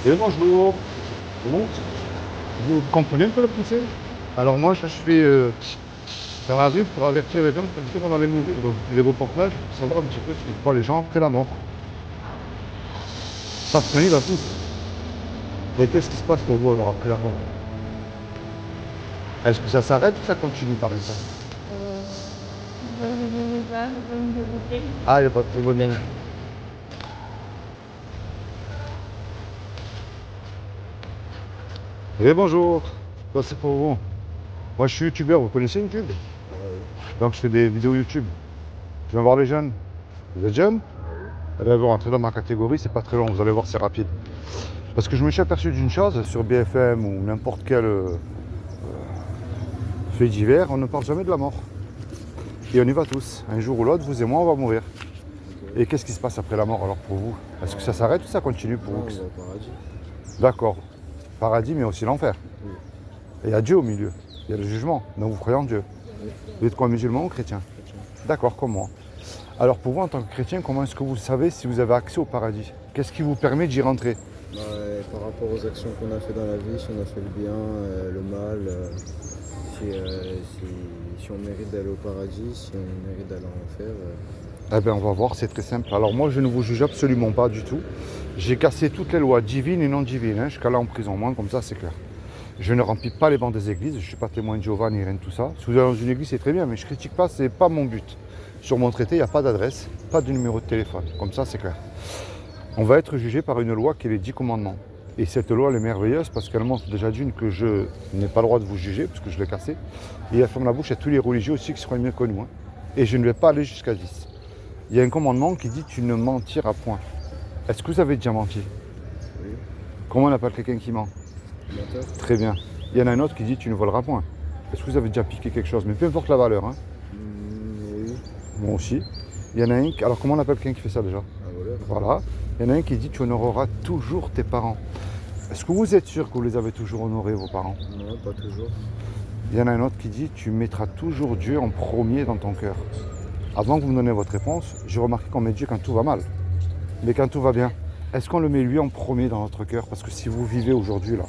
Et bonjour. Bon, vous comprenez un peu le français? Alors moi, je fais faire un livre pour avertir les gens que pendant les beaux portages, pour savoir un petit peu ce que font les gens après la mort. Ça se finit, là, tout. Mais qu'est-ce qui se passe pour vous alors après la mort? Est-ce que ça s'arrête ou ça continue par exemple? Je sais pas, je peux me dégoûter. Ah, il n'y a pas de problème. Et bonjour. Ça, c'est pour vous. Moi, je suis youtubeur. Vous connaissez YouTube? Donc, je fais des vidéos YouTube. Je viens voir les jeunes. Vous êtes jeunes? Eh bien, vous rentrez dans ma catégorie, c'est pas très long, vous allez voir, c'est rapide. Parce que je me suis aperçu d'une chose, sur BFM ou n'importe quel fait divers, on ne parle jamais de la mort. Et on y va tous. Un jour ou l'autre, vous et moi, on va mourir. Et qu'est-ce qui se passe après la mort alors pour vous? Est-ce que ça s'arrête ou ça continue pour vous? On va au paradis. D'accord. Paradis, mais aussi l'enfer. Oui. Et il y a Dieu au milieu. Il y a le jugement. Donc vous croyez en Dieu. Oui. Vous êtes quoi, musulman ou chrétien? Chrétien. D'accord, comme moi. Alors pour vous, en tant que chrétien, comment est-ce que vous savez si vous avez accès au paradis? Qu'est-ce qui vous permet d'y rentrer? Par rapport aux actions qu'on a fait dans la vie, si on a fait le bien, le mal, si on mérite d'aller au paradis, si on mérite d'aller en enfer. Eh bien, on va voir, c'est très simple. Alors moi, je ne vous juge absolument pas du tout. J'ai cassé toutes les lois divines et non divines, hein, jusqu'à là en prison, moins comme ça, c'est clair. Je ne remplis pas les bancs des églises, je ne suis pas témoin de Jéhovah ni rien de tout ça. Si vous allez dans une église, c'est très bien, mais je ne critique pas, c'est pas mon but. Sur mon traité, il n'y a pas d'adresse, pas de numéro de téléphone, comme ça, c'est clair. On va être jugé par une loi qui est les 10 commandements. Et cette loi, elle est merveilleuse parce qu'elle montre déjà d'une que je n'ai pas le droit de vous juger, parce que je l'ai cassé. Et elle ferme la bouche à tous les religieux aussi qui seront mieux que nous. Hein. Et je ne vais pas aller jusqu'à 10. Il y a un commandement qui dit tu ne mentiras point. Est-ce que vous avez déjà menti? Oui. Comment on appelle quelqu'un qui ment? Menteur. Très bien. Il y en a un autre qui dit tu ne voleras point. Est-ce que vous avez déjà piqué quelque chose? Mais peu importe la valeur. Hein. Oui. Moi aussi. Il y en a un. Alors comment on appelle quelqu'un qui fait ça déjà? Un voleur. Voilà. Il y en a un qui dit tu honoreras toujours tes parents. Est-ce que vous êtes sûr que vous les avez toujours honorés, vos parents? Non, pas toujours. Il y en a un autre qui dit tu mettras toujours Dieu en premier dans ton cœur. Avant que vous me donniez votre réponse, j'ai remarqué qu'on met Dieu quand tout va mal. Mais quand tout va bien, est-ce qu'on le met lui en premier dans notre cœur? Parce que si vous vivez aujourd'hui là,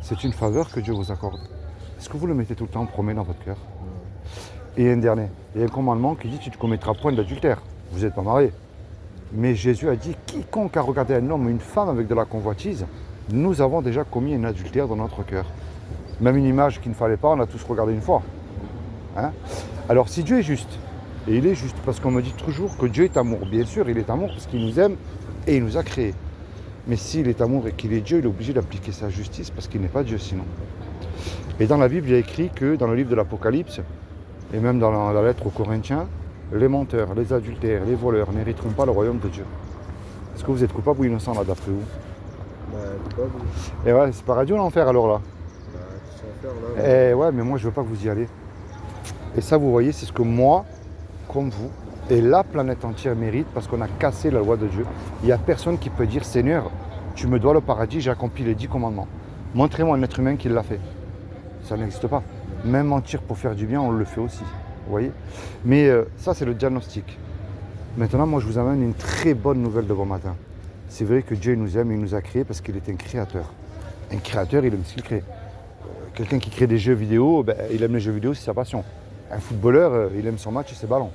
c'est une faveur que Dieu vous accorde. Est-ce que vous le mettez tout le temps en premier dans votre cœur? Et un dernier, il y a un commandement qui dit tu ne commettras point d'adultère. Vous n'êtes pas mariés. Mais Jésus a dit quiconque a regardé un homme ou une femme avec de la convoitise, nous avons déjà commis un adultère dans notre cœur. Même une image qu'il ne fallait pas, on a tous regardé une fois. Hein? Alors si Dieu est juste, et il est juste parce qu'on me dit toujours que Dieu est amour. Bien sûr, il est amour parce qu'il nous aime et il nous a créés. Mais s'il est amour et qu'il est Dieu, il est obligé d'appliquer sa justice parce qu'il n'est pas Dieu sinon. Et dans la Bible, il y a écrit que dans le livre de l'Apocalypse, et même dans la lettre aux Corinthiens, les menteurs, les adultères, les voleurs n'hériteront pas le royaume de Dieu. Est-ce que vous êtes coupable ou innocent là d'après vous? Coupable. Et ouais, c'est paradis ou l'enfer alors là? Sans faire là. Eh ouais, mais moi je veux pas que vous y allez. Et ça, vous voyez, c'est ce que moi, comme vous, et la planète entière mérite parce qu'on a cassé la loi de Dieu. Il n'y a personne qui peut dire Seigneur, tu me dois le paradis, j'ai accompli les 10 commandements. Montrez-moi un être humain qui l'a fait. Ça n'existe pas. Même mentir pour faire du bien, on le fait aussi. Vous voyez? Mais ça, c'est le diagnostic. Maintenant, moi, je vous amène une très bonne nouvelle de bon matin. C'est vrai que Dieu nous aime, il nous a créés parce qu'il est un créateur. Un créateur, il aime ce qu'il crée. Quelqu'un qui crée des jeux vidéo, il aime les jeux vidéo, c'est sa passion. Un footballeur, il aime son match et ses ballons.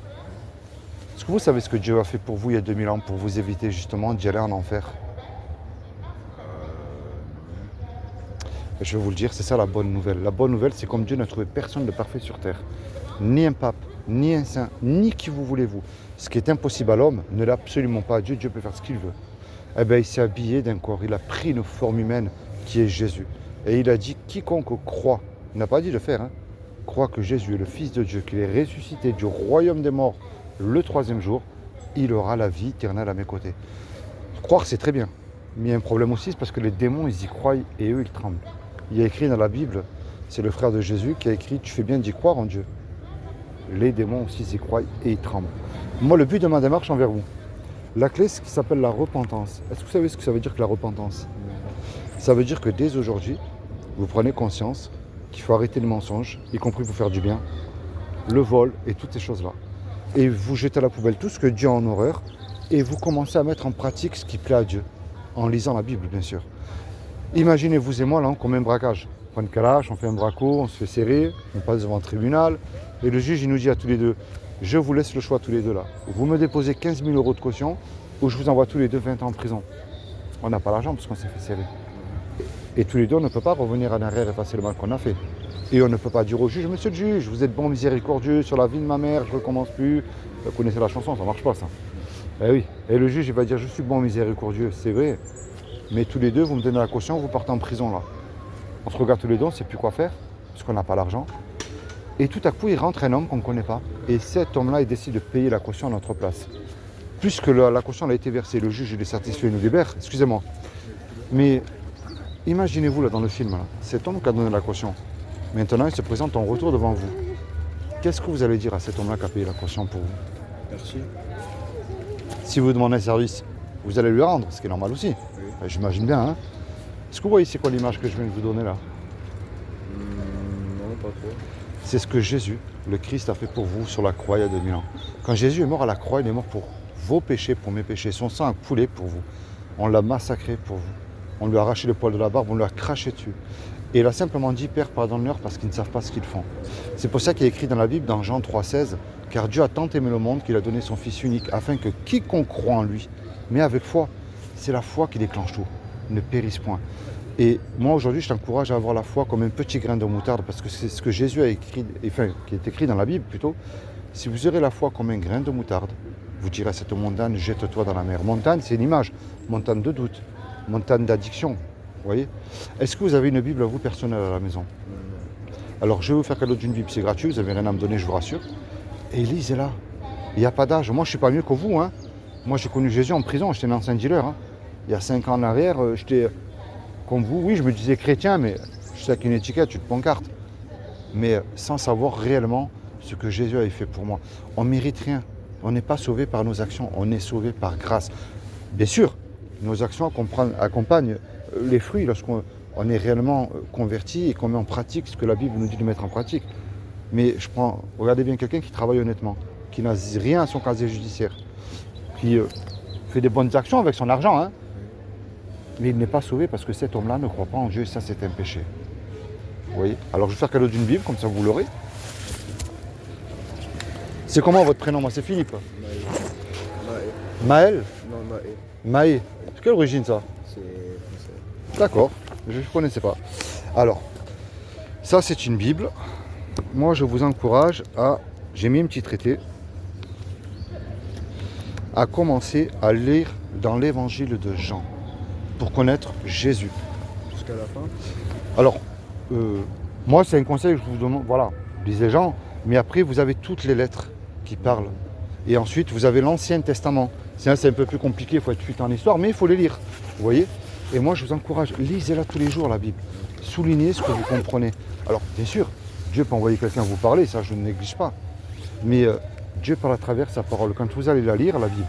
Est-ce que vous savez ce que Dieu a fait pour vous il y a 2000 ans pour vous éviter justement d'y aller en enfer? Je vais vous le dire, c'est ça la bonne nouvelle. La bonne nouvelle, c'est comme Dieu n'a trouvé personne de parfait sur terre. Ni un pape, ni un saint, ni qui vous voulez-vous. Ce qui est impossible à l'homme ne l'est absolument pas à Dieu. Dieu peut faire ce qu'il veut. Eh bien, il s'est habillé d'un corps. Il a pris une forme humaine qui est Jésus. Et il a dit, quiconque croit, il n'a pas dit de faire, hein, croit que Jésus est le Fils de Dieu, qu'il est ressuscité du royaume des morts le 3e jour, il aura la vie éternelle à mes côtés. Croire, c'est très bien. Mais il y a un problème aussi, c'est parce que les démons, ils y croient et eux, ils tremblent. Il y a écrit dans la Bible, c'est le frère de Jésus qui a écrit « Tu fais bien d'y croire en Dieu ». Les démons aussi y croient et ils tremblent. Moi, le but de ma démarche envers vous, la clé, c'est ce qui s'appelle la repentance. Est-ce que vous savez ce que ça veut dire que la repentance? Ça veut dire que dès aujourd'hui, vous prenez conscience qu'il faut arrêter le mensonge, y compris pour faire du bien, le vol et toutes ces choses-là. Et vous jetez à la poubelle tout ce que Dieu a en horreur et vous commencez à mettre en pratique ce qui plaît à Dieu. en lisant la Bible, bien sûr. Imaginez, vous et moi, là, on commet un braquage. On prend une calache, on fait un braco, on se fait serrer, on passe devant un tribunal, et le juge, il nous dit à tous les deux, je vous laisse le choix tous les deux là. Vous me déposez 15 000 € de caution, ou je vous envoie tous les deux 20 ans en prison. On n'a pas l'argent parce qu'on s'est fait serrer. Et tous les deux, on ne peut pas revenir en arrière et effacer le mal qu'on a fait. Et on ne peut pas dire au juge, monsieur le juge, vous êtes bon, miséricordieux, sur la vie de ma mère, je ne recommence plus. Vous connaissez la chanson, ça ne marche pas ça. Eh oui. Et le juge, il va dire, je suis bon, miséricordieux, c'est vrai. Mais tous les deux, vous me donnez la caution, vous partez en prison là. On se regarde tous les deux, on ne sait plus quoi faire, parce qu'on n'a pas l'argent. Et tout à coup, il rentre un homme qu'on ne connaît pas. Et cet homme-là, il décide de payer la caution à notre place. Puisque la caution a été versée, le juge, il est satisfait, il nous libère, excusez-moi. Mais imaginez-vous là dans le film, là, cet homme qui a donné la caution. Maintenant, il se présente en retour devant vous. Qu'est-ce que vous allez dire à cet homme-là qui a payé la caution pour vous? Merci. Si vous demandez un service, vous allez lui rendre, ce qui est normal aussi. Oui. J'imagine bien. Hein. Est-ce que vous voyez c'est quoi l'image que je viens de vous donner là? Non, pas trop. C'est ce que Jésus, le Christ, a fait pour vous sur la croix il y a 2000 ans. Quand Jésus est mort à la croix, il est mort pour vos péchés, pour mes péchés. Son sang a coulé pour vous. On l'a massacré pour vous. On lui a arraché le poil de la barbe, on lui a craché dessus. Et il a simplement dit, Père, pardonne-leur parce qu'ils ne savent pas ce qu'ils font. C'est pour ça qu'il est écrit dans la Bible, dans Jean 3,16, car Dieu a tant aimé le monde qu'il a donné son Fils unique, afin que quiconque croit en lui, mais avec foi, c'est la foi qui déclenche tout, ne périsse point. Et moi aujourd'hui, je t'encourage à avoir la foi comme un petit grain de moutarde, parce que c'est ce que Jésus a écrit, enfin, qui est écrit dans la Bible plutôt. Si vous aurez la foi comme un grain de moutarde, vous direz à cette montagne, jette-toi dans la mer. Montagne, c'est une image, montagne de doute, montagne d'addiction. Vous voyez? Est-ce que vous avez une Bible à vous personnelle à la maison? Alors je vais vous faire cadeau d'une Bible, c'est gratuit, vous n'avez rien à me donner, je vous rassure. Et lisez-la. Il n'y a pas d'âge. Moi je ne suis pas mieux que vous. Hein. Moi j'ai connu Jésus en prison, j'étais un ancien dealer. Hein. Il y a 5 ans en arrière, j'étais comme vous, oui, je me disais chrétien, mais je sais qu'une étiquette, une pancarte. Mais sans savoir réellement ce que Jésus avait fait pour moi. On ne mérite rien. On n'est pas sauvé par nos actions, on est sauvé par grâce. Bien sûr, nos actions accompagnent les fruits lorsqu'on est réellement converti et qu'on met en pratique ce que la Bible nous dit de mettre en pratique. Mais regardez bien quelqu'un qui travaille honnêtement, qui n'a rien à son casier judiciaire, qui fait des bonnes actions avec son argent, hein, mais il n'est pas sauvé parce que cet homme-là ne croit pas en Dieu et ça c'est un péché. Vous voyez? Alors je vais faire cadeau d'une Bible, comme ça vous l'aurez. C'est comment votre prénom? Moi c'est Philippe. Maël? Non, Maë. Maë. C'est quelle origine ça? C'est français. D'accord, je ne connaissais pas. Alors, ça c'est une Bible. Moi je vous encourage à, j'ai mis un petit traité, à commencer à lire dans l'évangile de Jean pour connaître Jésus. Jusqu'à la fin? Alors, moi c'est un conseil que je vous demande, voilà, lisez Jean, mais après vous avez toutes les lettres qui parlent. Et ensuite vous avez l'Ancien Testament. C'est un peu plus compliqué, il faut être fuite en histoire, mais il faut les lire. Vous voyez? Et moi je vous encourage, lisez-la tous les jours la Bible. Soulignez ce que vous comprenez. Alors bien sûr, Dieu peut envoyer quelqu'un vous parler, ça je ne néglige pas. Mais Dieu parle à travers sa parole. Quand vous allez la lire, la Bible,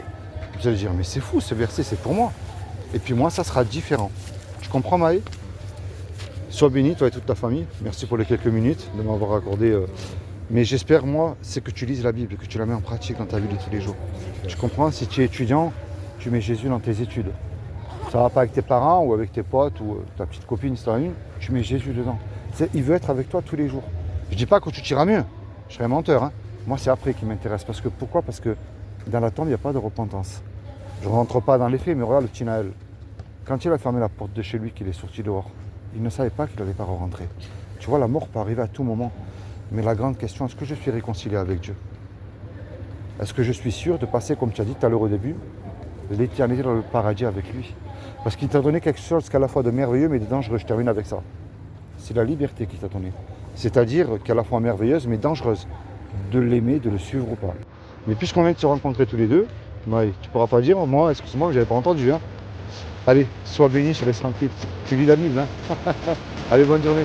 vous allez dire, mais c'est fou, ce verset c'est pour moi. Et puis moi, ça sera différent. Tu comprends Maë? Sois béni, toi et toute ta famille. Merci pour les quelques minutes de m'avoir accordé. Mais j'espère, moi, c'est que tu lises la Bible, que tu la mets en pratique dans ta vie de tous les jours. Tu comprends? Si tu es étudiant, tu mets Jésus dans tes études. Ça va pas avec tes parents ou avec tes potes ou ta petite copine, si tu en as une, tu mets Jésus dedans. Il veut être avec toi tous les jours. Je dis pas que tu t'iras mieux, je serais menteur. Hein. Moi, c'est après qui m'intéresse. Parce que, pourquoi? Parce que dans la tombe, il n'y a pas de repentance. Je ne rentre pas dans les faits, mais regarde le petit Naël. Quand il a fermé la porte de chez lui, qu'il est sorti dehors, il ne savait pas qu'il n'allait pas rentrer. Tu vois, la mort peut arriver à tout moment. Mais la grande question, est-ce que je suis réconcilié avec Dieu? Est-ce que je suis sûr de passer, comme tu as dit tout à l'heure au début, l'éternité dans le paradis avec lui? Parce qu'il t'a donné quelque chose qu'à la fois de merveilleux mais de dangereux. Je termine avec ça. C'est la liberté qu'il t'a donnée. C'est-à-dire qu'à la fois merveilleuse mais dangereuse. De l'aimer, de le suivre ou pas. Mais puisqu'on vient de se rencontrer tous les deux, ouais, tu pourras pas dire, moi, excuse-moi, je n'avais pas entendu. Hein. Allez, sois béni, je te laisse tranquille. Tu lis la Bible. Hein. Allez, bonne journée.